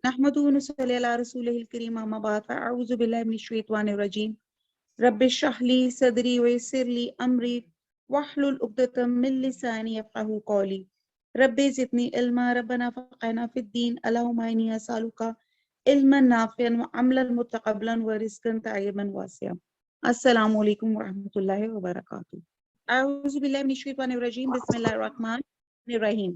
نحمدہ و نصلی علی رسولہ الکریم اما بعد فاعوذ باللہ من الشیطان الرجیم رب اشرح لی صدری ویسر لی امری واحلل عقدۃ من لسانی یفقہوا قولی رب زدنی علما ربنا فقہنا فی الدین اللہم انی اسألک علما نافعا وعملا متقبلا ورزقا طیبا واسعا۔ السلام علیکم ورحمۃ اللہ وبرکاتہ۔ اعوذ باللہ من الشیطان الرجیم بسم اللہ الرحمن الرحیم۔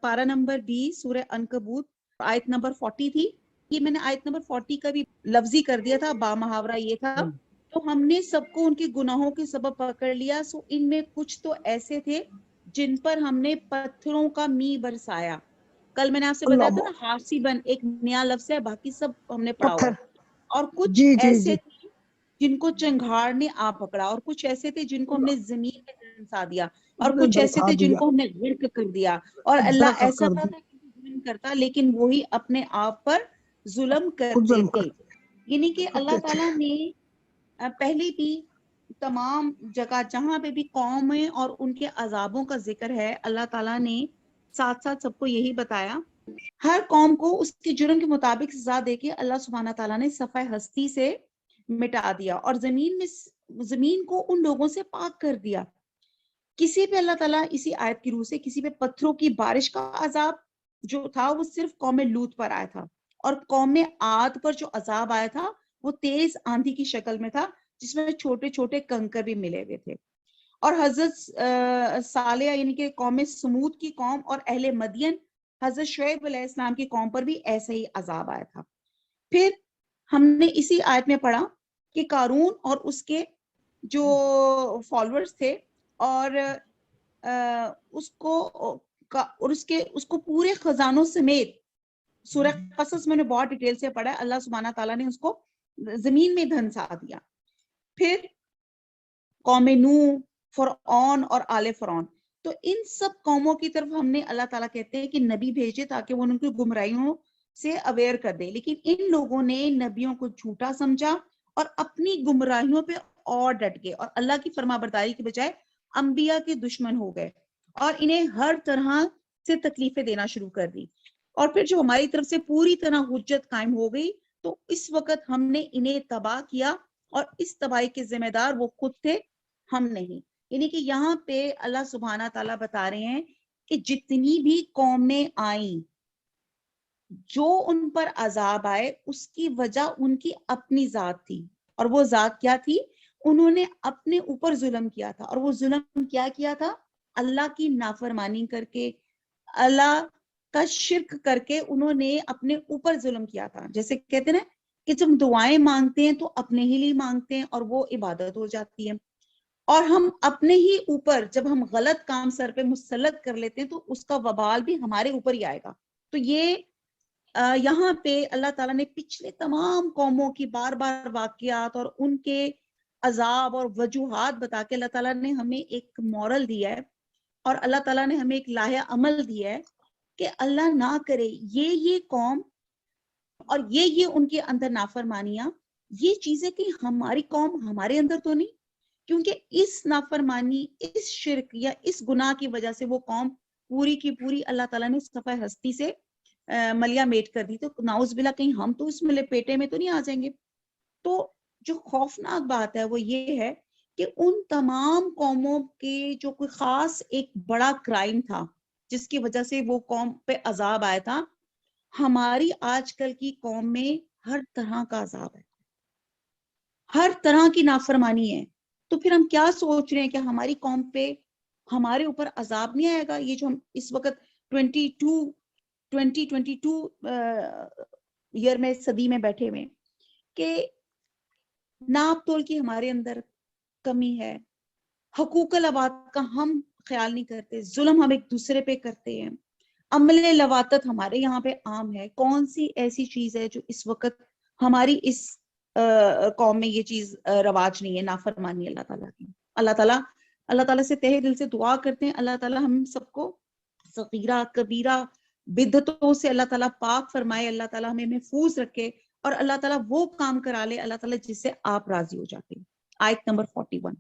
پارہ نمبر 20 سورہ عنکبوت، آیت نمبر 40 تھی۔ یہ میں نے آیت نمبر 40 کا بھی لفظی کر دیا تھا، با محاورہ یہ تھا۔ تو ہم نے سب کو ان کے گناہوں کے سبب پکڑ لیا، سو ان میں کچھ تو ایسے تھے جن پر ہم نے پتھروں کا می برسایا۔ کل میں نے آپ سے بتایا تھا نا، حاسبن ایک نیا لفظ ہے، باقی سب ہم نے پڑھا ہوا ہے۔ اور کچھ ایسے تھے جن کو چنگھاڑ نے آ پکڑا، اور کچھ ایسے تھے جن کو ہم نے زمین میں دھنسا دیا، اور کچھ ایسے تھے جن کو ہم نے غرق کر دیا۔ اور اللہ ایسا تھا کہ ظلم کرتا لیکن وہی اپنے آپ پر ظلم کرتے تھے۔ یعنی کہ اللہ تعالیٰ نے پہلے بھی تمام جگہ جہاں پہ بھی قومیں اور ان کے عذابوں کا ذکر ہے، اللہ تعالیٰ نے ساتھ ساتھ سب کو یہی بتایا۔ ہر قوم کو اس کے جرم کے مطابق سزا دے کے اللہ سبحانہ تعالیٰ نے صفحہ ہستی سے مٹا دیا، اور زمین کو ان لوگوں سے پاک کر دیا۔ کسی پہ اللہ تعالیٰ اسی آیت کی روح سے کسی پہ پتھروں کی بارش کا عذاب جو تھا وہ صرف قوم لوط پر آیا تھا، اور قوم عاد پر جو عذاب آیا تھا وہ تیز آندھی کی شکل میں تھا جس میں چھوٹے چھوٹے کنکر بھی ملے ہوئے تھے۔ اور حضرت صالح یعنی کہ قوم سمود کی قوم اور اہل مدین حضرت شعیب علیہ السلام کی قوم پر بھی ایسا ہی عذاب آیا تھا۔ پھر ہم نے اسی آیت میں پڑھا کہ قارون اور اس کے جو فالوورز تھے اور اس کو پورے خزانوں سمیت، سورہ قصص میں نے بہت ڈیٹیل سے پڑھا ہے، اللہ سبحانہ تعالیٰ نے اس کو زمین میں دھنسا دیا۔ پھر قوم نوح، فرعون اور آل فرعون، تو ان سب قوموں کی طرف ہم نے اللہ تعالیٰ کہتے ہیں کہ نبی بھیجے تاکہ وہ ان کی گمراہیوں سے اویئر کر دے، لیکن ان لوگوں نے نبیوں کو جھوٹا سمجھا اور اپنی گمراہیوں پہ اور ڈٹ گئے، اور اللہ کی فرما برداری کے بجائے انبیاء کے دشمن ہو گئے اور انہیں ہر طرح سے تکلیفیں دینا شروع کر دی۔ اور پھر جو ہماری طرف سے پوری طرح حجت قائم ہو گئی تو اس وقت ہم نے انہیں تباہ کیا، اور اس تباہی کے ذمہ دار وہ خود تھے، ہم نہیں۔ یعنی کہ یہاں پہ اللہ سبحانہ تعالیٰ بتا رہے ہیں کہ جتنی بھی قومیں آئیں، جو ان پر عذاب آئے اس کی وجہ ان کی اپنی ذات تھی، اور وہ ذات کیا تھی؟ انہوں نے اپنے اوپر ظلم کیا تھا، اور وہ ظلم کیا تھا؟ اللہ کی نافرمانی کر کے، اللہ کا شرک کر کے انہوں نے اپنے اوپر ظلم کیا تھا۔ جیسے کہتے ہیں نا کہ جب دعائیں مانگتے ہیں تو اپنے ہی لیے مانگتے ہیں اور وہ عبادت ہو جاتی ہے، اور ہم اپنے ہی اوپر جب ہم غلط کام سر پہ مسلط کر لیتے ہیں تو اس کا وبال بھی ہمارے اوپر ہی آئے گا۔ تو یہ یہاں پہ اللہ تعالیٰ نے پچھلے تمام قوموں کی بار بار واقعات اور ان کے عذاب اور وجوہات بتا کے اللہ تعالیٰ نے ہمیں ایک مورل دیا ہے، اور اللہ تعالیٰ نے ہمیں ایک لاہ عمل دیا ہے کہ اللہ نہ کرے یہ قوم اور یہ ان کے اندر نافرمانیاں، یہ چیزیں کہ ہماری قوم ہمارے اندر تو نہیں، کیونکہ اس نافرمانی، اس شرک یا اس گناہ کی وجہ سے وہ قوم پوری کی پوری اللہ تعالیٰ نے صفحہ ہستی سے ملیا میٹ کر دی۔ تو نعوذ باللہ کہیں ہم تو اس میں لپیٹے میں تو نہیں آ جائیں گے۔ تو جو خوفناک بات ہے وہ یہ ہے کہ ان تمام قوموں کے جو کوئی خاص ایک بڑا کرائم تھا جس کی وجہ سے وہ قوم پہ عذاب آیا تھا، ہماری آج کل کی قوم میں ہر طرح کا عذاب ہے، ہر طرح کی نافرمانی ہے۔ تو پھر ہم کیا سوچ رہے ہیں کہ ہماری قوم پہ ہمارے اوپر عذاب نہیں آئے گا؟ یہ جو ہم اس وقت 2022 ایئر میں، صدی میں بیٹھے ہوئے کہ ناپ تول کی ہمارے اندر کمی ہے، حقوق العباد کا ہم خیال نہیں کرتے، ظلم ہم ایک دوسرے پہ کرتے ہیں، عمل لواطت ہمارے یہاں پہ عام ہے۔ کون سی ایسی چیز ہے جو اس وقت ہماری اس قوم میں یہ چیز رواج نہیں ہے؟ نافرمانی اللہ تعالیٰ کی۔ اللہ تعالیٰ سے تہہ دل سے دعا کرتے ہیں اللہ تعالیٰ ہم سب کو صغیرہ کبیرہ بدعتوں سے اللہ تعالیٰ پاک فرمائے، اللہ تعالیٰ ہمیں محفوظ رکھے، اور اللہ تعالیٰ وہ کام کرا لے اللہ تعالیٰ جس سے آپ راضی ہو جاتے ہیں۔ آیت نمبر 41،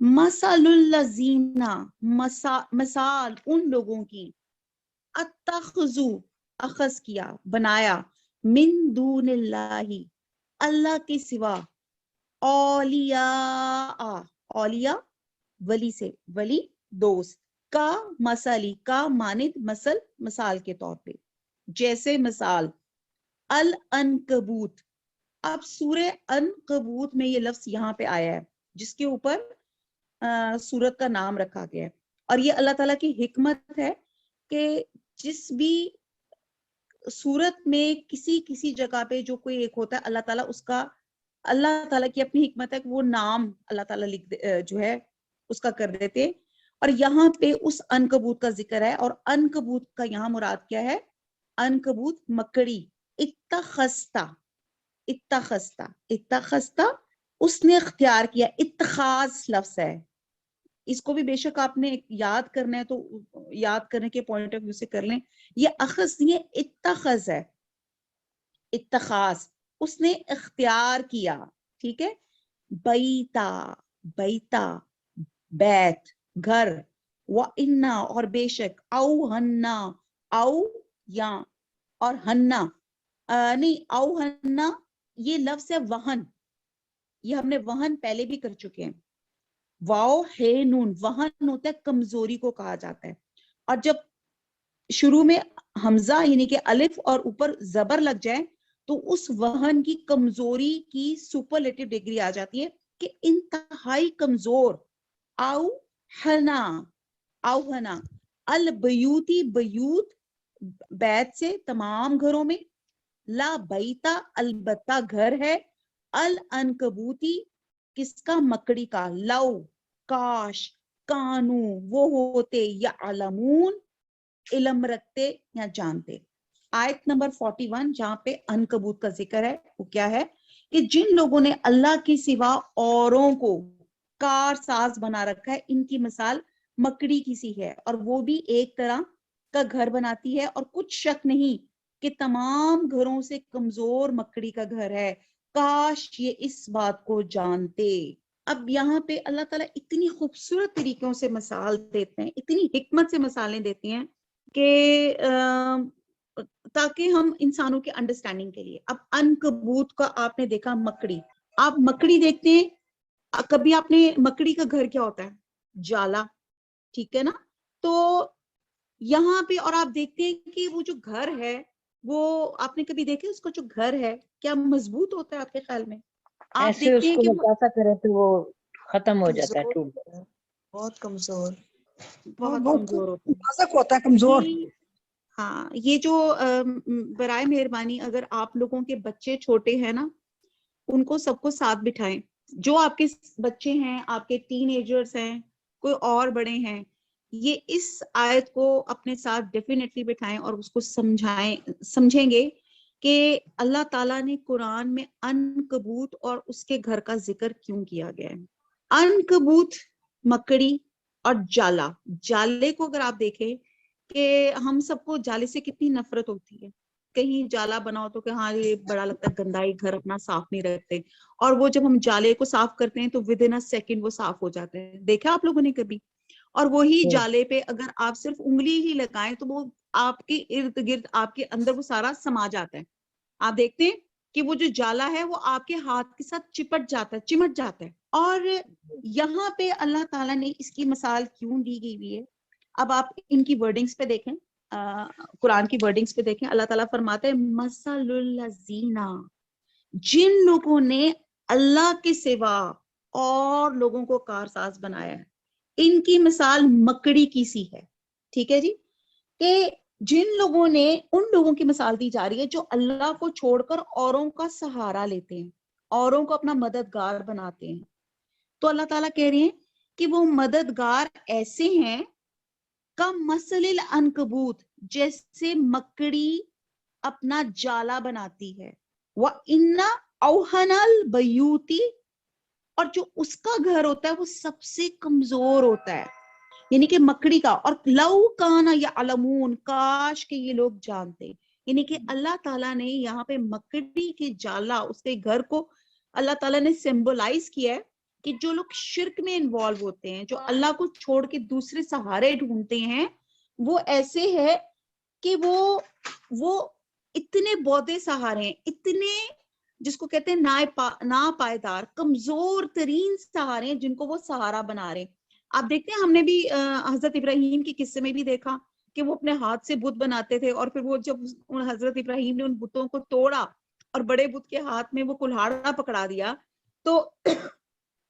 مثل الذین، مثال ان لوگوں کی، اتخذوا اخذ کیا، بنایا، من دون اللہ اللہ کے سوا اولیاء اولیاء ولی سے ولی دوست کا مثلی کا مانند مثل مثال کے طور پہ جیسے مثال العنکبوت. اب سورہ عنکبوت میں یہ لفظ یہاں پہ آیا ہے جس کے اوپر سورت کا نام رکھا گیا ہے, اور یہ اللہ تعالیٰ کی حکمت ہے کہ جس بھی سورت میں کسی جگہ پہ جو کوئی ایک ہوتا ہے اللہ تعالیٰ کی اپنی حکمت ہے کہ وہ نام اللہ تعالیٰ جو ہے اس کا کر دیتے, اور یہاں پہ اس عنکبوت کا ذکر ہے, اور عنکبوت کا یہاں مراد کیا ہے؟ عنکبوت مکڑی. اتخذتا اس نے اختیار کیا, اتخاذ لفظ ہے, اس کو بھی بے شک آپ نے یاد کرنا ہے تو یاد کرنے کے پوائنٹ آف ویو سے کر لیں. یہ اخذ نہیں ہے, اتخذ ہے, اتخاذ اس نے اختیار کیا. ٹھیک ہے, بیتا بیت گھر, وَإِنَّا اور بے شک, او ہننا او یا اور ہننا نہیں او ہننا یہ لفظ ہے وہن, یہ ہم نے وہن پہلے بھی کر چکے ہیں. واو ہے نون, وہن ہوتا ہے کمزوری کو کہا جاتا ہے, اور جب شروع میں حمزہ یعنی کہ الف اور اوپر زبر لگ جائے تو اس وہن کی کمزوری کی سپرلیٹو ڈگری آ جاتی ہے کہ انتہائی کمزور. او ہنا البیوتی بیوت بیت سے تمام گھروں میں, لا بیتا البتہ گھر ہے, العنکبوتی کس کا؟ مکڑی کا, لو کاش, کانو وہ ہوتے, یا علمون علم رکھتے یا جانتے. آیت نمبر 41 جہاں پہ عنکبوت کا ذکر ہے وہ کیا ہے کہ جن لوگوں نے اللہ کے سوا اوروں کو کار ساز بنا رکھا ہے ان کی مثال مکڑی کی سی ہے, اور وہ بھی ایک طرح کا گھر بناتی ہے, اور کچھ شک نہیں کہ تمام گھروں سے کمزور مکڑی کا گھر ہے, کاش یہ اس بات کو جانتے. اب یہاں پہ اللہ تعالیٰ اتنی خوبصورت طریقوں سے مثال دیتے ہیں, اتنی حکمت سے مثالیں دیتی ہیں کہ تاکہ ہم انسانوں کے انڈرسٹینڈنگ کے لیے. اب عنکبوت کا آپ نے دیکھا مکڑی, آپ مکڑی دیکھتے ہیں, کبھی آپ نے مکڑی کا گھر کیا ہوتا ہے؟ جالا. ٹھیک ہے نا, تو یہاں پہ اور آپ دیکھتے ہیں کہ وہ جو گھر ہے وہ آپ نے کبھی دیکھے اس کا جو گھر ہے کیا مضبوط ہوتا ہے آپ کے خیال میں؟ آپ ایسے دیکھتے اس ہیں کو کہ مسافہ کرے تو وہ ختم ہو جاتا ہے, ٹوٹ جاتا ہے, بہت کمزور, بہت کمزور ہوتا ہے. نازک ہوتا ہے, کمزور. ہاں, یہ جو برائے مہربانی اگر آپ لوگوں کے بچے چھوٹے ہیں نا ان کو سب کو ساتھ بٹھائیں, جو آپ کے بچے ہیں, آپ کے ٹین ایجرز ہیں, کوئی اور بڑے ہیں, یہ اس آیت کو اپنے ساتھ ڈیفینیٹلی بٹھائیں اور اس کو سمجھیں گے کہ اللہ تعالیٰ نے قرآن میں عنکبوت اور اس کے گھر کا ذکر کیوں کیا گیا ہے. عنکبوت مکڑی اور جالا, جالے کو اگر آپ دیکھیں کہ ہم سب کو جالے سے کتنی نفرت ہوتی ہے, کہیں جالا بناؤ تو کہ ہاں یہ بڑا لگتا ہے, گندائی گھر اپنا صاف نہیں رکھتے, اور وہ جب ہم جالے کو صاف کرتے ہیں تو ود ان اے سیکنڈ وہ صاف ہو جاتے ہیں. دیکھا آپ لوگوں نے کبھی؟ اور وہی جالے پہ اگر آپ صرف انگلی ہی لگائیں تو وہ آپ کے ارد گرد آپ کے اندر وہ سارا سما جاتا ہے. آپ دیکھتے ہیں کہ وہ جو جالا ہے وہ آپ کے ہاتھ کے ساتھ چمٹ جاتا ہے. اور یہاں پہ اللہ تعالیٰ نے اس کی مثال کیوں دی گئی ہے؟ اب آپ ان کی ورڈنگز پہ دیکھیں, قرآن کی ورڈنگز پہ دیکھیں. اللہ تعالیٰ فرماتے ہیں مثل الذین, جن لوگوں نے اللہ کے سوا اور لوگوں کو کارساز بنایا ہے ان کی مثال مکڑی کی سی ہے. ٹھیک ہے جی, کہ جن لوگوں نے, ان لوگوں کی مثال دی جا رہی ہے جو اللہ کو چھوڑ کر اوروں کا سہارا لیتے ہیں, اوروں کو اپنا مددگار بناتے ہیں. تو اللہ تعالیٰ کہہ رہے ہیں کہ وہ مددگار ایسے ہیں کمثل العنکبوت, جیسے مکڑی اپنا جالا بناتی ہے, وَإِنَّ أَوْهَنَ الْبَيُوتِ اور جو اس کا گھر ہوتا ہے وہ سب سے کمزور ہوتا ہے, یعنی کہ مکڑی کا. اور لو کانا یعلمون, کاش کہ یہ لوگ جانتے, یعنی کہ اللہ تعالیٰ نے یہاں پہ مکڑی کے جالا, اس کے گھر کو اللہ تعالیٰ نے سمبولائز کیا ہے کہ جو لوگ شرک میں انوالو ہوتے ہیں, جو اللہ کو چھوڑ کے دوسرے سہارے ڈھونڈتے ہیں, وہ ایسے ہے کہ وہ اتنے بودے سہارے ہیں, اتنے جس کو کہتے ہیں ناپائیدار کمزور ترین سہارے ہیں جن کو وہ سہارا بنا رہے ہیں. آپ دیکھتے ہیں, ہم نے بھی حضرت ابراہیم کے قصے میں بھی دیکھا کہ وہ اپنے ہاتھ سے بت بناتے تھے, اور پھر وہ جب حضرت ابراہیم نے ان بتوں کو توڑا اور بڑے بت کے ہاتھ میں وہ کلہاڑا پکڑا دیا, تو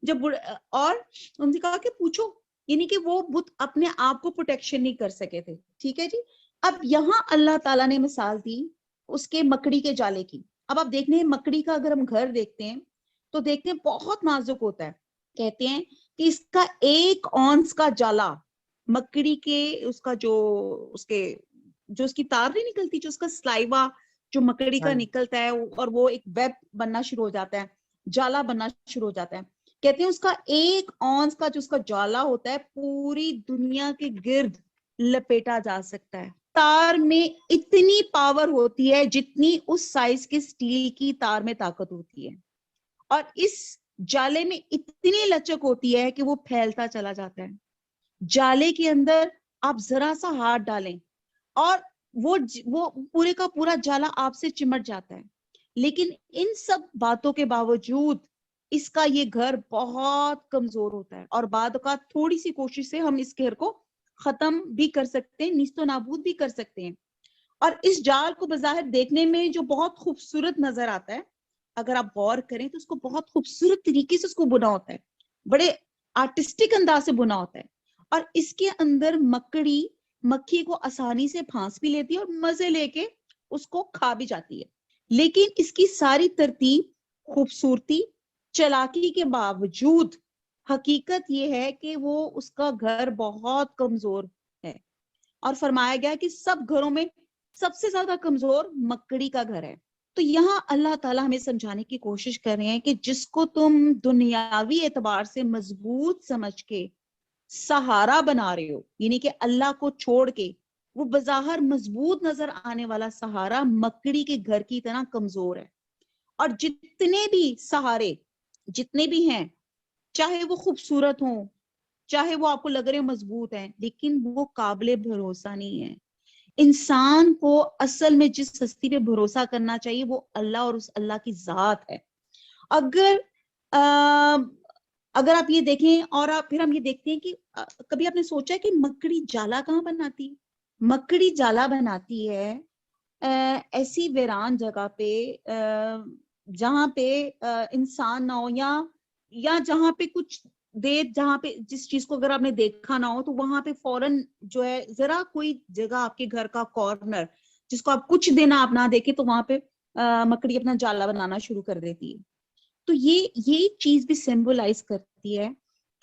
جب اور ان سے کہا کہ پوچھو, یعنی کہ وہ بت اپنے آپ کو پروٹیکشن نہیں کر سکے تھے. ٹھیک ہے جی. اب یہاں اللہ تعالیٰ نے مثال دی اس کے مکڑی کے جالے کی. اب آپ دیکھنے ہیں مکڑی کا اگر ہم گھر دیکھتے ہیں تو دیکھتے ہیں بہت نازک ہوتا ہے. کہتے ہیں کہ اس کا 1 اونس کا جالا, مکڑی کے اس کا جو اس کی تار نہیں نکلتی, جو اس کا سلائیوا جو مکڑی کا نکلتا ہے اور وہ ایک ویب بننا شروع ہو جاتا ہے, جالا بننا شروع ہو جاتا ہے. کہتے ہیں اس کا 1 اونس کا جو اس کا جالا ہوتا ہے پوری دنیا کے گرد لپیٹا جا سکتا ہے. تار میں اتنی پاور ہوتی ہے جتنی اس سائز کے سٹیل کی تار میں طاقت ہوتی ہے, اور اس جالے میں اتنی لچک ہوتی ہے کہ وہ پھیلتا چلا جاتا ہے. جالے کے اندر آپ ذرا سا ہاتھ ڈالیں اور وہ پورے کا پورا جالا آپ سے چمٹ جاتا ہے. لیکن ان سب باتوں کے باوجود اس کا یہ گھر بہت کمزور ہوتا ہے, اور بعد اوقات تھوڑی سی کوشش سے ہم اس گھر کو ختم بھی کر سکتے ہیں, نیست و نابود بھی کر سکتے ہیں. اور اس جال کو بظاہر دیکھنے میں جو بہت خوبصورت نظر آتا ہے, اگر آپ غور کریں تو اس کو بہت خوبصورت طریقے سے اس کو بنا ہوتا ہے, بڑے آرٹسٹک انداز سے بنا ہوتا ہے. اور اس کے اندر مکڑی مکھی کو آسانی سے پھانس بھی لیتی ہے اور مزے لے کے اس کو کھا بھی جاتی ہے. لیکن اس کی ساری ترتیب, خوبصورتی, چالاکی کے باوجود حقیقت یہ ہے کہ وہ اس کا گھر بہت کمزور ہے. اور فرمایا گیا کہ سب گھروں میں سب سے زیادہ کمزور مکڑی کا گھر ہے. تو یہاں اللہ تعالیٰ ہمیں سمجھانے کی کوشش کر رہے ہیں کہ جس کو تم دنیاوی اعتبار سے مضبوط سمجھ کے سہارا بنا رہے ہو, یعنی کہ اللہ کو چھوڑ کے وہ بظاہر مضبوط نظر آنے والا سہارا مکڑی کے گھر کی طرح کمزور ہے. اور جتنے بھی سہارے جتنے بھی ہیں, چاہے وہ خوبصورت ہوں, چاہے وہ آپ کو لگ رہے مضبوط ہیں, لیکن وہ قابل بھروسہ نہیں ہے. انسان کو اصل میں جس ہستی پہ بھروسہ کرنا چاہیے وہ اللہ اور اس اللہ کی ذات ہے. اگر آپ یہ دیکھیں, اور پھر ہم یہ دیکھتے ہیں کہ کبھی آپ نے سوچا کہ مکڑی جالا کہاں بناتی ہے؟ مکڑی جالا بناتی ہے ایسی ویران جگہ پہ جہاں پہ انسان نہ ہو, یا جہاں پہ کچھ دیر, جہاں پہ جس چیز کو اگر آپ نے دیکھا نہ ہو تو وہاں پہ فوراً جو ہے ذرا کوئی جگہ آپ کے گھر کا کارنر جس کو آپ کچھ دن آپ نہ دیکھیں تو وہاں پہ مکڑی اپنا جالا بنانا شروع کر دیتی ہے. تو یہ چیز بھی سمبولائز کرتی ہے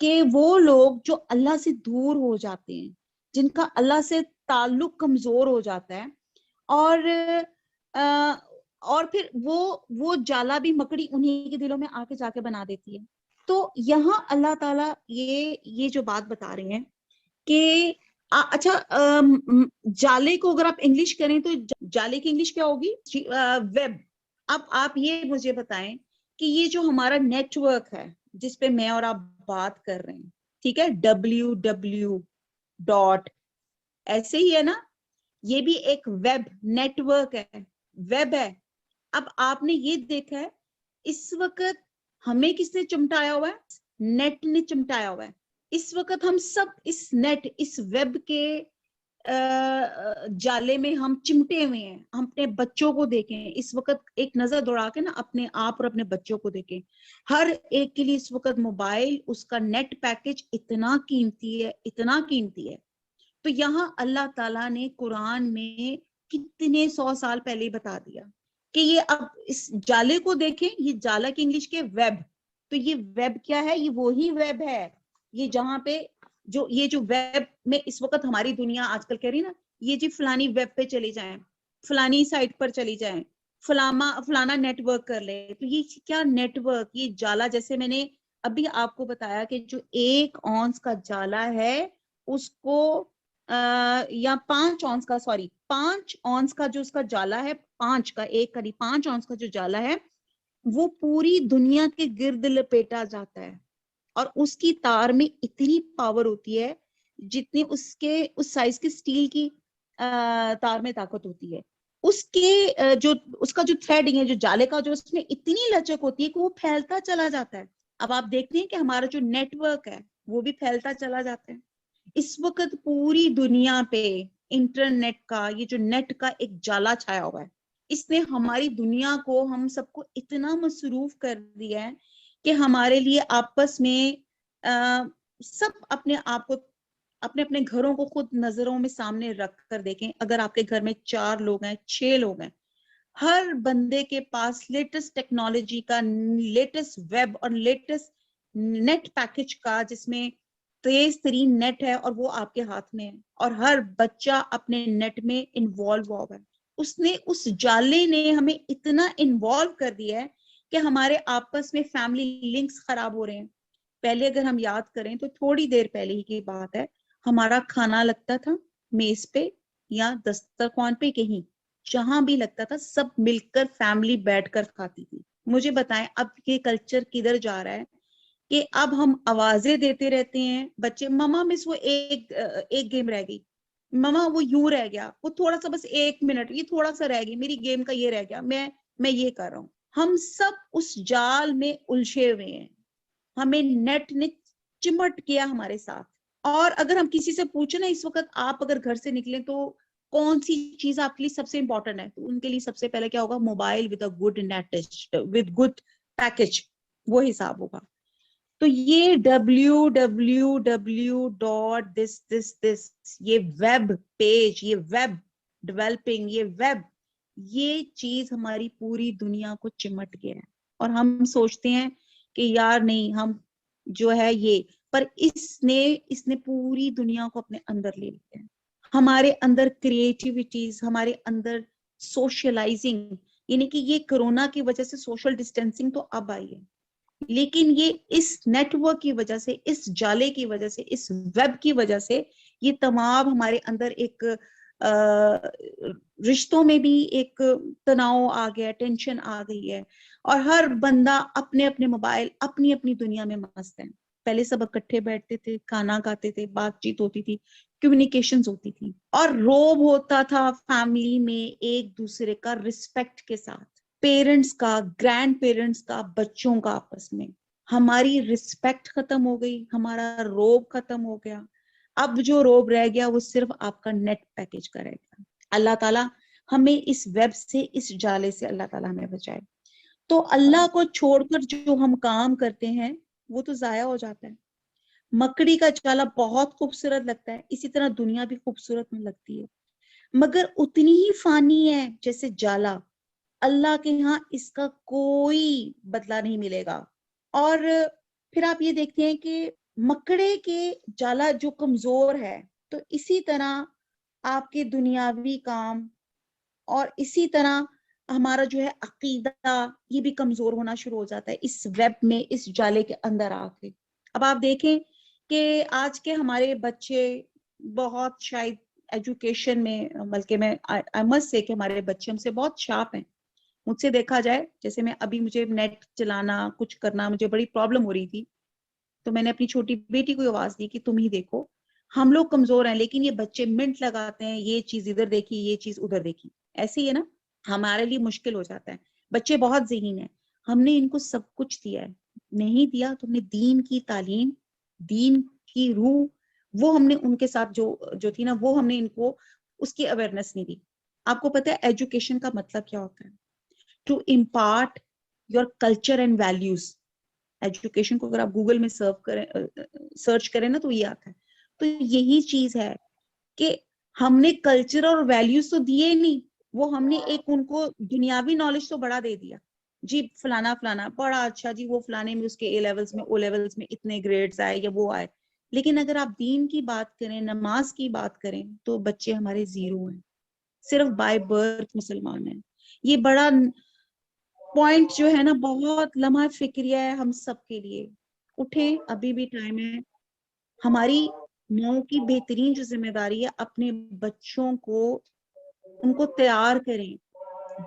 کہ وہ لوگ جو اللہ سے دور ہو جاتے ہیں, جن کا اللہ سے تعلق کمزور ہو جاتا ہے, اور پھر وہ جالا بھی مکڑی انہی کے دلوں میں آ کے جا کے بنا دیتی ہے. تو یہاں اللہ تعالیٰ یہ جو بات بتا رہے ہیں کہ اچھا جالے کو اگر آپ انگلش کریں تو جالے کی انگلش کیا ہوگی؟ ویب. اب آپ یہ مجھے بتائیں کہ یہ جو ہمارا نیٹ ورک ہے جس پہ میں اور آپ بات کر رہے ہیں, ٹھیک ہے, www. ایسے ہی ہے نا, یہ بھی ایک ویب نیٹ ورک ہے, ویب ہے. اب آپ نے یہ دیکھا ہے اس وقت ہمیں کس نے چمٹایا ہوا ہے؟ نیٹ نے چمٹایا ہوا ہے. اس وقت ہم سب اس نیٹ, اس ویب کے جالے میں ہم چمٹے ہوئے ہیں. ہم اپنے بچوں کو دیکھیں اس وقت, ایک نظر دوڑا کے نا اپنے آپ اور اپنے بچوں کو دیکھیں. ہر ایک کے لیے اس وقت موبائل, اس کا نیٹ پیکج اتنا قیمتی ہے, اتنا قیمتی ہے. تو یہاں اللہ تعالیٰ نے قرآن میں کتنے 100 سال پہلے بتا دیا کہ یہ اب اس جالے کو دیکھیں, یہ جالا کی انگلش کے ویب. تو یہ ویب کیا ہے؟ یہ وہی ویب ہے, یہ جہاں پہ یہ جو ویب میں اس وقت ہماری دنیا آج کل کہہ رہی نا, یہ جی فلانی ویب پہ چلی جائیں, فلانی سائٹ پر چلی جائیں, فلانا نیٹ ورک کر لے. تو یہ کیا نیٹ ورک, یہ جالا, جیسے میں نے ابھی آپ کو بتایا کہ جو 1 اونس کا جالا ہے اس کو یا 5 اونس کا, 5 اونس کا جو اس کا جالا ہے, 5 کا 5 اونس کا جو جالا ہے وہ پوری دنیا کے گرد لپیٹا جاتا ہے. اور اس کی تار میں اتنی پاور ہوتی ہے جتنی اس سائز کے سٹیل کی تار میں طاقت ہوتی ہے. اس کے جو اس کا جو تھریڈنگ ہے، جو جالے کا جو اس میں اتنی لچک ہوتی ہے کہ وہ پھیلتا چلا جاتا ہے. اب آپ دیکھتے ہیں کہ ہمارا جو نیٹ ورک ہے وہ بھی پھیلتا چلا جاتا ہے. اس وقت پوری دنیا پہ انٹرنیٹ کا یہ جو نیٹ کا ایک جالا چھایا ہوا ہے، اس نے ہماری دنیا کو، ہم سب کو اتنا مصروف کر دیا ہے کہ ہمارے لیے آپس میں سب اپنے آپ کو، اپنے اپنے گھروں کو خود نظروں میں سامنے رکھ کر دیکھیں. اگر آپ کے گھر میں 4 لوگ ہیں، 6 لوگ ہیں، ہر بندے کے پاس لیٹسٹ ٹیکنالوجی کا، لیٹسٹ ویب اور لیٹسٹ نیٹ پیکج کا، جس میں تیز ترین نیٹ ہے، اور وہ آپ کے ہاتھ میں ہے. اور ہر بچہ اپنے نیٹ میں انوالو ہوا ہے. اس نے، اس جالے نے ہمیں اتنا انوالو کر دیا ہے کہ ہمارے آپس میں فیملی لنکس خراب ہو رہے ہیں. پہلے اگر ہم یاد کریں تو تھوڑی دیر پہلے ہی کی بات ہے، ہمارا کھانا لگتا تھا میز پہ یا دسترخوان پہ، کہیں جہاں بھی لگتا تھا سب مل کر فیملی بیٹھ کر کھاتی تھی. مجھے بتائیں اب یہ کلچر کدھر جا رہا ہے کہ اب ہم آوازیں دیتے رہتے ہیں. بچے ماما مس وہ ایک گیم رہ گئی، ماما وہ یوں رہ گیا، وہ تھوڑا سا بس 1 منٹ، یہ تھوڑا سا رہ گئی، میری گیم کا یہ رہ گیا، میں یہ کر رہا ہوں. ہم سب اس جال میں الجھے ہوئے ہیں. ہمیں نیٹ نے چمٹ کیا ہمارے ساتھ. اور اگر ہم کسی سے پوچھیں نا اس وقت آپ اگر گھر سے نکلیں تو کون سی چیز آپ کے لیے سب سے امپورٹنٹ ہے، تو ان کے لیے سب سے پہلے کیا ہوگا؟ Mobile with a good net with good package, وہ حساب ہوگا. تو یہ www.this یہ ویب پیج، یہ ویب ڈیولپنگ، یہ چیز ہماری پوری دنیا کو چمٹ گیا ہے. اور ہم سوچتے ہیں کہ یار نہیں، ہم جو ہے یہ، پر اس نے پوری دنیا کو اپنے اندر لے لیا ہے. ہمارے اندر کریٹیوٹیز، ہمارے اندر سوشلائزنگ، یعنی کہ یہ کرونا کی وجہ سے سوشل ڈسٹینسنگ تو اب آئی ہے، لیکن یہ اس نیٹ ورک کی وجہ سے، اس جالے کی وجہ سے، اس ویب کی وجہ سے یہ تمام ہمارے اندر ایک رشتوں میں بھی ایک تناؤ آ گیا، ٹینشن آ گئی ہے. اور ہر بندہ اپنے اپنے موبائل، اپنی اپنی دنیا میں مست ہے. پہلے سب اکٹھے بیٹھتے تھے، کھانا کھاتے تھے، بات چیت ہوتی تھی، کمیونیکیشنز ہوتی تھی، اور روب ہوتا تھا فیملی میں ایک دوسرے کا رسپیکٹ کے ساتھ. پیرنٹس کا، گرینڈ پیرنٹس کا، بچوں کا آپس میں. ہماری رسپیکٹ ختم ہو گئی، ہمارا روب ختم ہو گیا. اب جو روب رہ گیا وہ صرف آپ کا نیٹ پیکج کا رہ گیا. اللہ تعالیٰ ہمیں اس ویب سے، اس جالے سے اللہ تعالیٰ ہمیں بچائے. تو اللہ کو چھوڑ کر جو ہم کام کرتے ہیں وہ تو ضائع ہو جاتا ہے. مکڑی کا جالا بہت خوبصورت لگتا ہے، اسی طرح دنیا بھی خوبصورت میں لگتی ہے، مگر اتنی ہی فانی ہے جیسے جالا. اللہ کے ہاں اس کا کوئی بدلہ نہیں ملے گا. اور پھر آپ یہ دیکھتے ہیں کہ مکڑے کے جالا جو کمزور ہے، تو اسی طرح آپ کے دنیاوی کام اور اسی طرح ہمارا جو ہے عقیدہ، یہ بھی کمزور ہونا شروع ہو جاتا ہے اس ویب میں، اس جالے کے اندر آ کے. اب آپ دیکھیں کہ آج کے ہمارے بچے بہت شاید ایجوکیشن میں، بلکہ میں آئی مسٹ سے کہ ہمارے بچے ہم سے بہت شارپ ہیں. مجھ سے دیکھا جائے، جیسے میں ابھی، مجھے نیٹ چلانا، کچھ کرنا مجھے بڑی پرابلم ہو رہی تھی، تو میں نے اپنی چھوٹی بیٹی کو آواز دی کہ تم ہی دیکھو. ہم لوگ کمزور ہیں لیکن یہ بچے منٹ لگاتے ہیں، یہ چیز ادھر دیکھی، یہ چیز ادھر دیکھی. ایسے ہی ہے نا، ہمارے لیے مشکل ہو جاتا ہے. بچے بہت ذہین ہیں، ہم نے ان کو سب کچھ دیا ہے. نہیں دیا تو ہم نے دین کی تعلیم، دین کی روح، وہ ہم نے ان کے ساتھ جو تھی نا، وہ ہم نے ان کو اس کی اویئرنیس نہیں دی. آپ کو پتہ ہے ایجوکیشن کا مطلب کیا ہوتا ہے؟ To impart your culture and values. Education کو اگر آپ گوگل میں سرچ کریں نا تو یہ آتا ہے. تو یہی چیز ہے کہ ہم نے کلچر اور ویلیوز تو دیے نہیں، وہ ہم نے ایک ان کو دنیاوی نالج تو بڑا دے دیا. جی فلانا بڑا اچھا، جی وہ فلانے میں اس کے اے لیولز میں، او لیولز میں اتنے گریڈز آئے یا وہ آئے. لیکن اگر آپ دین کی بات کریں، نماز کی بات کریں، تو بچے ہمارے زیرو ہیں، صرف بائی برتھ مسلمان ہیں. یہ بڑا پوائنٹ جو ہے نا، بہت لمحہ فکریہ ہے ہم سب کے لیے. اٹھیں، ابھی بھی ٹائم ہے. ہماری ماؤں کی بہترین جو ذمہ داری ہے، اپنے بچوں کو، ان کو تیار کریں.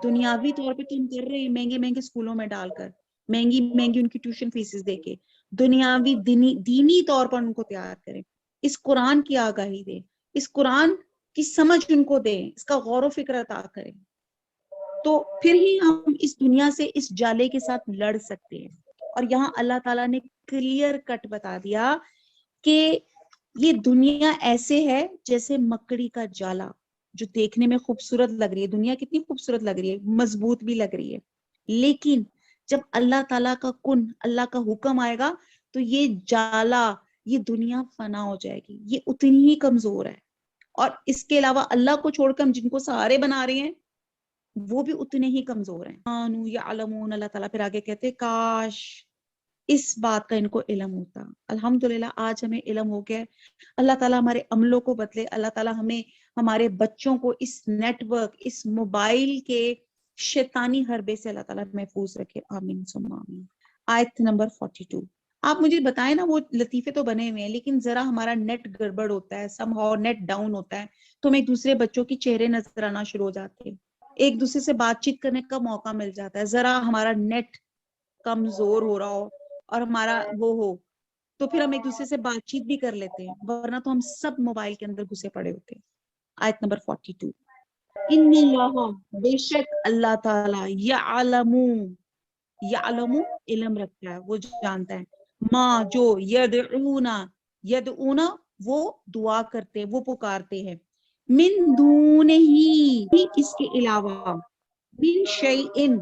دنیاوی طور پہ تو ہم کر رہے ہیں، مہنگے مہنگے اسکولوں میں ڈال کر، مہنگی مہنگی ان کی ٹیوشن فیسز دے کے. دنیاوی دینی طور پر ان کو تیار کریں. اس قرآن کی آگاہی دیں، اس قرآن کی سمجھ ان کو دیں، اس کا غور و فکر عطا کریں. تو پھر ہی ہم اس دنیا سے اس جالے کے ساتھ لڑ سکتے ہیں. اور یہاں اللہ تعالیٰ نے کلیئر کٹ بتا دیا کہ یہ دنیا ایسے ہے جیسے مکڑی کا جالا جو دیکھنے میں خوبصورت لگ رہی ہے. دنیا کتنی خوبصورت لگ رہی ہے, مضبوط بھی لگ رہی ہے, لیکن جب اللہ تعالیٰ کا کن, اللہ کا حکم آئے گا تو یہ جالا, یہ دنیا فنا ہو جائے گی. یہ اتنی ہی کمزور ہے. اور اس کے علاوہ اللہ کو چھوڑ کر ہم جن کو سہارے بنا رہے ہیں وہ بھی اتنے ہی کمزور ہیں. یعلمون, اللہ تعالیٰ پھر آگے کہتے کاش اس بات کا ان کو علم ہوتا. الحمدللہ آج ہمیں علم ہو گیا ہے. اللہ تعالیٰ ہمارے عملوں کو بدلے. اللہ تعالیٰ ہمیں ہمارے بچوں کو اس نیٹ ورک, اس موبائل کے شیطانی حربے سے اللہ تعالیٰ محفوظ رکھے. آمین ثم آمین. آیت نمبر 42. آپ مجھے بتائیں نا, وہ لطیفے تو بنے ہوئے ہیں لیکن ذرا ہمارا نیٹ گڑبڑ ہوتا ہے, سم ہاؤ نیٹ ڈاؤن ہوتا ہے, تو ہمیں ایک دوسرے بچوں کی چہرے نظر آنا شروع ہو جاتے ہیں, ایک دوسرے سے بات چیت کرنے کا موقع مل جاتا ہے. ذرا ہمارا نیٹ کمزور ہو رہا ہو اور ہمارا وہ ہو تو پھر ہم ایک دوسرے سے بات چیت بھی کر لیتے ہیں, ورنہ تو ہم سب موبائل کے اندر گھسے پڑے ہوتے ہیں. آیت نمبر 42. ان اللہ, بے شک اللہ تعالیٰ, یعلم علم رکھتا ہے, وہ جانتا ہے, ما جو یدعون وہ دعا کرتے, وہ پکارتے ہیں, من دونہ اس کے علاوہ, من شیئن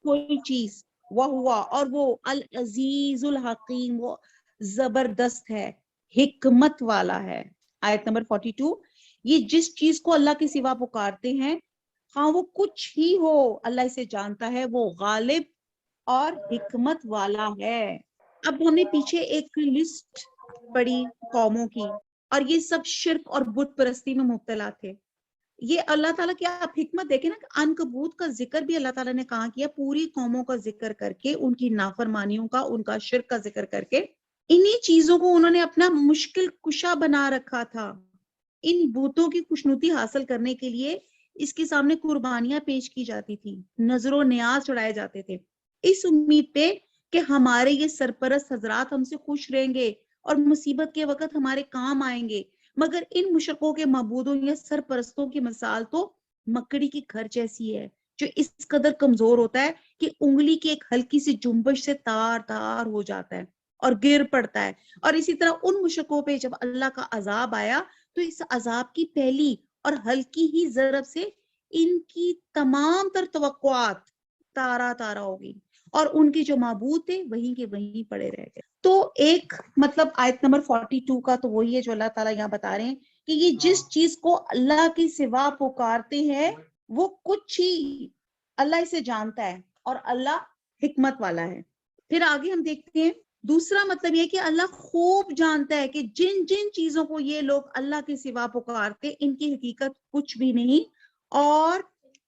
کوئی چیز, وہوا اور وہ, العزیز الحکیم وہ زبردست ہے, حکمت والا ہے. آیت نمبر 42. یہ جس چیز کو اللہ کے سوا پکارتے ہیں, ہاں وہ کچھ ہی ہو, اللہ اسے جانتا ہے, وہ غالب اور حکمت والا ہے. اب ہم نے پیچھے ایک لسٹ پڑھی قوموں کی, اور یہ سب شرک اور بت پرستی میں مبتلا تھے. یہ اللہ تعالیٰ کی آپ حکمت دیکھیں نا, کہ عنکبوت کا ذکر بھی اللہ تعالیٰ نے کہاں کیا, پوری قوموں کا ذکر کر کے, ان کی نافرمانیوں کا, ان کا شرک کا ذکر کر کے. انہی چیزوں کو انہوں نے اپنا مشکل کشا بنا رکھا تھا. ان بوتوں کی خوشنودی حاصل کرنے کے لیے اس کے سامنے قربانیاں پیش کی جاتی تھی, نظر و نیاز چڑھائے جاتے تھے, اس امید پہ کہ ہمارے یہ سرپرست حضرات ہم سے خوش رہیں گے اور مصیبت کے وقت ہمارے کام آئیں گے. مگر ان مشرکوں کے معبودوں یا سرپرستوں کی مثال تو مکڑی کی گھر جیسی ہے, جو اس قدر کمزور ہوتا ہے کہ انگلی کی ایک ہلکی سی جنبش سے تار تار ہو جاتا ہے اور گر پڑتا ہے. اور اسی طرح ان مشرکوں پہ جب اللہ کا عذاب آیا تو اس عذاب کی پہلی اور ہلکی ہی ضرب سے ان کی تمام تر توقعات تارا تارا ہو گئی, اور ان کے جو معبود تھے وہیں کے وہیں پڑے رہ گئے. تو ایک مطلب آیت نمبر 42 کا تو وہی ہے جو اللہ تعالیٰ یہاں بتا رہے ہیں کہ یہ جس چیز کو اللہ کے سوا پکارتے ہیں وہ کچھ ہی, اللہ اسے جانتا ہے اور اللہ حکمت والا ہے. پھر آگے ہم دیکھتے ہیں دوسرا مطلب یہ کہ اللہ خوب جانتا ہے کہ جن جن چیزوں کو یہ لوگ اللہ کے سوا پکارتے, ان کی حقیقت کچھ بھی نہیں اور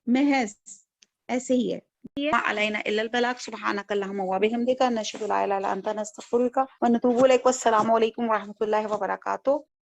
محض ایسے ہی ہے. علینا الا البلاغ. سبحانک اللہم و بحمدک, نشہد لا الہ الا انت, نستغفرک و نتوب الیک. والسلام علیکم ورحمۃ اللہ وبرکاتہ.